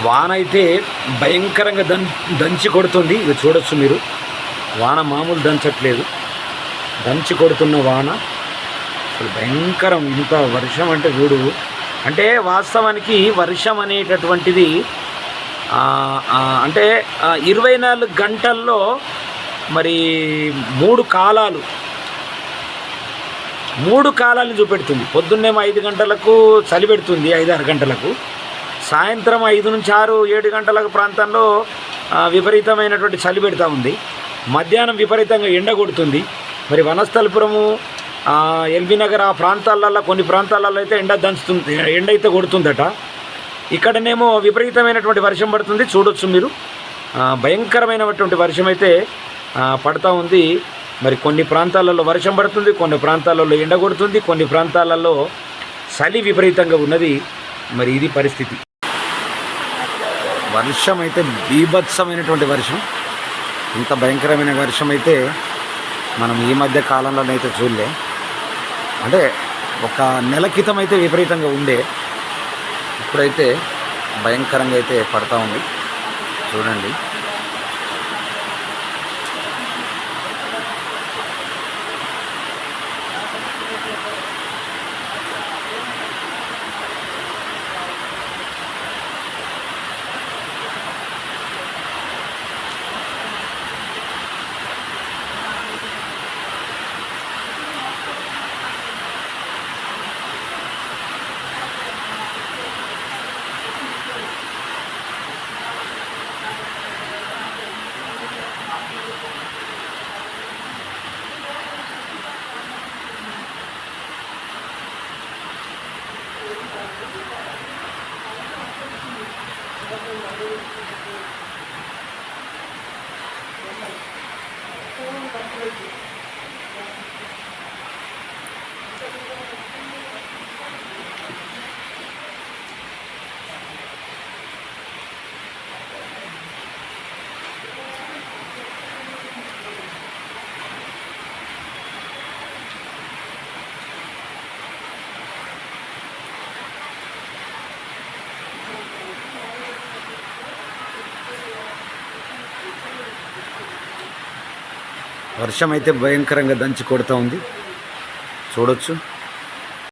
వాన అయితే భయంకరంగా దంచి కొడుతుంది. ఇది చూడొచ్చు మీరు. వాన మామూలు దంచట్లేదు, దంచి కొడుతున్న వాన అసలు భయంకరం. ఇంత వర్షం అంటే చూడు. అంటే వాస్తవానికి వర్షం అనేటటువంటిది అంటే 24 గంటల్లో మరి మూడు కాలాలు చూపెడుతుంది. పొద్దున్నేమో 5 గంటలకు చలి పెడుతుంది, 5-6 గంటలకు. సాయంత్రం 5 నుంచి 6, 7 గంటల ప్రాంతంలో విపరీతమైనటువంటి చలి పెడతా ఉంది. మధ్యాహ్నం విపరీతంగా ఎండ కొడుతుంది. మరి వనస్థలిపురము, ఎల్బీ నగర్ ఆ ప్రాంతాలలో కొన్ని ప్రాంతాలలో అయితే ఎండ అయితే కొడుతుందట. ఇక్కడనేమో విపరీతమైనటువంటి వర్షం పడుతుంది. చూడొచ్చు మీరు. భయంకరమైనటువంటి వర్షం అయితే పడుతూ ఉంది. మరి కొన్ని ప్రాంతాలలో వర్షం పడుతుంది, కొన్ని ప్రాంతాలలో ఎండ కొడుతుంది, కొన్ని ప్రాంతాలలో చలి విపరీతంగా ఉన్నది. మరి ఇది పరిస్థితి. వర్షం అయితే బీభత్సమైనటువంటి వర్షం. ఇంత భయంకరమైన వర్షం అయితే మనం ఈ మధ్య కాలంలోనైతే చూడలే. అంటే ఒక నెల క్రితం అయితే విపరీతంగా ఉండే, ఇప్పుడైతే భయంకరంగా అయితే పడతా ఉంది. చూడండి. వర్షం అయితే భయంకరంగా దంచి కొడుతూ ఉంది. చూడొచ్చు.